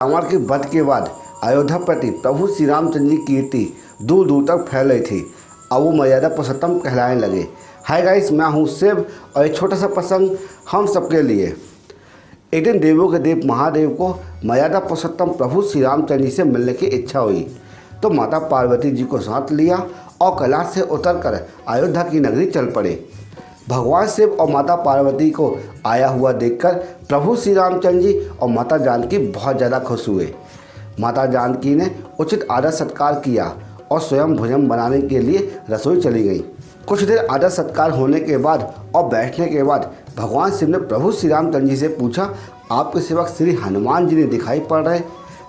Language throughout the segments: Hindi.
रावण के वध के बाद अयोध्या प्रति प्रभु श्री रामचंद्र की कीर्ति दूर दूर तक फैल रही थी। अब वो मर्यादा पुरुषोत्तम कहलाने लगे। हाय गाइस, मैं हूँ शिव और एक छोटा सा प्रसंग हम सबके लिए। एक दिन देवों के देव महादेव को मर्यादा पुरुषोत्तम प्रभु श्री रामचंद्र जी से मिलने की इच्छा हुई, तो माता पार्वती जी को साथ लिया और कैलाश से उतरकर अयोध्या की नगरी चल पड़े। भगवान शिव और माता पार्वती को आया हुआ देखकर प्रभु श्री रामचंद्र जी और माता जानकी बहुत ज़्यादा खुश हुए। माता जानकी ने उचित आदर सत्कार किया और स्वयं भोजन बनाने के लिए रसोई चली गई। कुछ देर आदर सत्कार होने के बाद और बैठने के बाद भगवान शिव ने प्रभु श्री रामचंद्र जी से पूछा, आपके सेवक श्री हनुमान जी ने दिखाई पड़ रहे।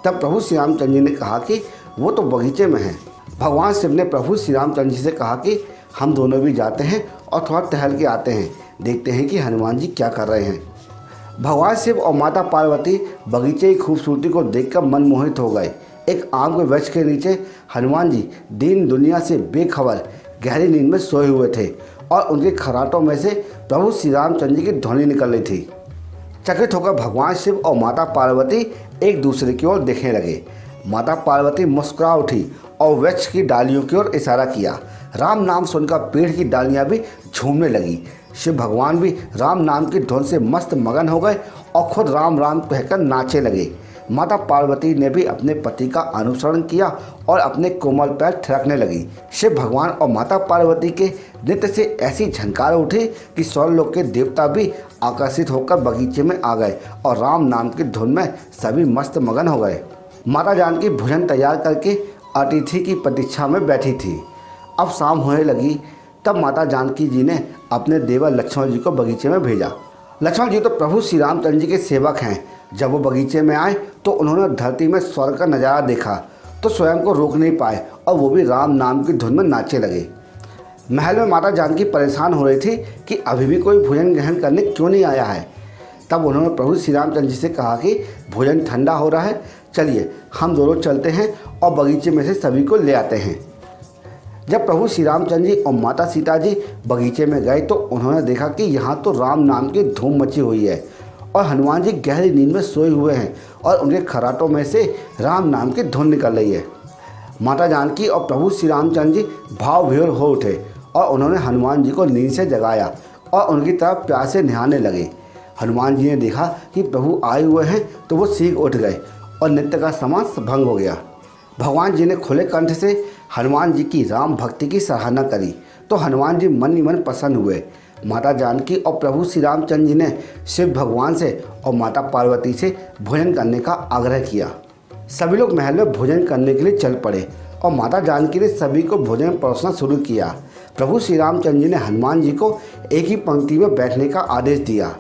तब प्रभु श्री रामचंद्र जी ने कहा कि वो तो बगीचे में हैं। भगवान शिव ने प्रभु श्री रामचंद्र जी से कहा कि हम दोनों भी जाते हैं और थोड़ा टहल के आते हैं, देखते हैं कि हनुमान जी क्या कर रहे हैं। भगवान शिव और माता पार्वती बगीचे की खूबसूरती को देखकर मनमोहित हो गए। एक आम के वृक्ष के नीचे हनुमान जी दीन दुनिया से बेखबर गहरी नींद में सोए हुए थे और उनके खराटों में से प्रभु श्री रामचंद्र जी की ध्वनि निकल रही थी। चकित होकर भगवान शिव और माता पार्वती एक दूसरे की ओर देखने लगे। माता पार्वती मुस्कुरा उठी और वृक्ष की डालियों की ओर इशारा किया। राम नाम सुनकर पेड़ की डालियां भी झूमने लगी। शिव भगवान भी राम नाम की धुन से मस्त मगन हो गए और खुद राम राम कहकर नाचने लगे। माता पार्वती ने भी अपने पति का अनुसरण किया और अपने कोमल पैर थिरकने लगी। शिव भगवान और माता पार्वती के नृत्य से ऐसी झनकार उठी कि स्वर्गलोक के देवता भी आकर्षित होकर बगीचे में आ गए और राम नाम की धुन में सभी मस्त मगन हो गए। माता जानकी भोजन तैयार करके अतिथि की प्रतीक्षा में बैठी थी। अब शाम होने लगी, तब माता जानकी जी ने अपने देवर लक्ष्मण जी को बगीचे में भेजा। लक्ष्मण जी तो प्रभु श्री रामचंद्र जी के सेवक हैं। जब वो बगीचे में आए तो उन्होंने धरती में स्वर्ग का नज़ारा देखा तो स्वयं को रोक नहीं पाए और वो भी राम नाम की धुन में नाचने लगे। महल में माता जानकी परेशान हो रही थी कि अभी भी कोई भोजन ग्रहण करने क्यों नहीं आया है। तब उन्होंने प्रभु श्री रामचंद्र जी से कहा कि भोजन ठंडा हो रहा है, चलिए हम दोनों चलते हैं और बगीचे में से सभी को ले आते हैं। जब प्रभु श्री रामचंद्र जी और माता सीता जी बगीचे में गए तो उन्होंने देखा कि यहाँ तो राम नाम की धूम मची हुई है और हनुमान जी गहरी नींद में सोए हुए हैं और उनके खराटों में से राम नाम की धुन निकल रही है। माता जानकी और प्रभु श्री रामचंद्र जी भाव विह्वल हो उठे और उन्होंने हनुमान जी को नींद से जगाया और उनकी तरफ प्यार से निहारने लगे। हनुमान जी ने देखा कि प्रभु आए हुए हैं तो वो सीख उठ गए और नृत्य का समाज भंग हो गया। भगवान जी ने खुले कंठ से हनुमान जी की राम भक्ति की सराहना करी तो हनुमान जी मन ही मन प्रसन्न हुए। माता जानकी और प्रभु श्री रामचंद्र जी ने शिव भगवान से और माता पार्वती से भोजन करने का आग्रह किया। सभी लोग महल में भोजन करने के लिए चल पड़े और माता जानकी ने सभी को भोजन परोसना शुरू किया। प्रभु श्री रामचंद्र जी ने हनुमान जी को एक ही पंक्ति में बैठने का आदेश दिया।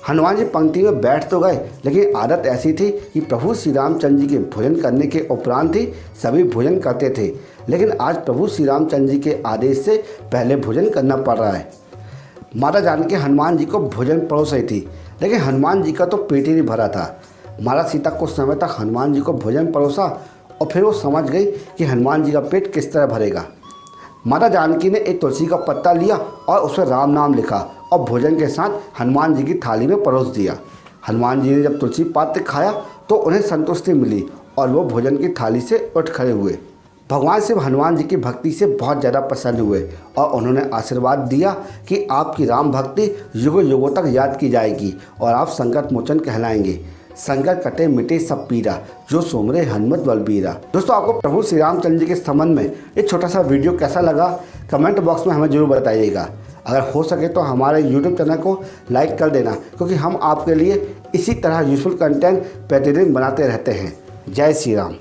हनुमान जी पंक्ति में बैठ तो गए, लेकिन आदत ऐसी थी कि प्रभु श्री रामचंद्र जी के भोजन करने के उपरांत ही सभी भोजन करते थे, लेकिन आज प्रभु श्री रामचंद्र जी के आदेश से पहले भोजन करना पड़ रहा है। माता जानकी हनुमान जी को भोजन परोस रही थी, लेकिन हनुमान जी का तो पेट ही नहीं भरा था। माता सीता कुछ समय तक हनुमान जी को भोजन परोसा और फिर वो समझ गई कि हनुमान जी का पेट किस तरह भरेगा। माता जानकी ने एक तुलसी का पत्ता लिया और उस पर राम नाम लिखा और भोजन के साथ हनुमान जी की थाली में परोस दिया। हनुमान जी ने जब तुलसी पात्र खाया तो उन्हें संतुष्टि मिली और वो भोजन की थाली से उठ खड़े हुए। भगवान शिव हनुमान जी की भक्ति से बहुत ज़्यादा प्रसन्न हुए और उन्होंने आशीर्वाद दिया कि आपकी राम भक्ति युगों युगों तक याद की जाएगी और आप संकट मोचन कहलाएंगे। संकट कटे मिटे सब पीरा, जो सुमरे हनुमत बलबीरा। दोस्तों, आपको प्रभु श्री रामचंद्र जी के संबंध में एक छोटा सा वीडियो कैसा लगा कमेंट बॉक्स में हमें जरूर बताइएगा। अगर हो सके तो हमारे YouTube चैनल को लाइक कर देना, क्योंकि हम आपके लिए इसी तरह यूजफुल कंटेंट प्रतिदिन बनाते रहते हैं। जय श्री राम।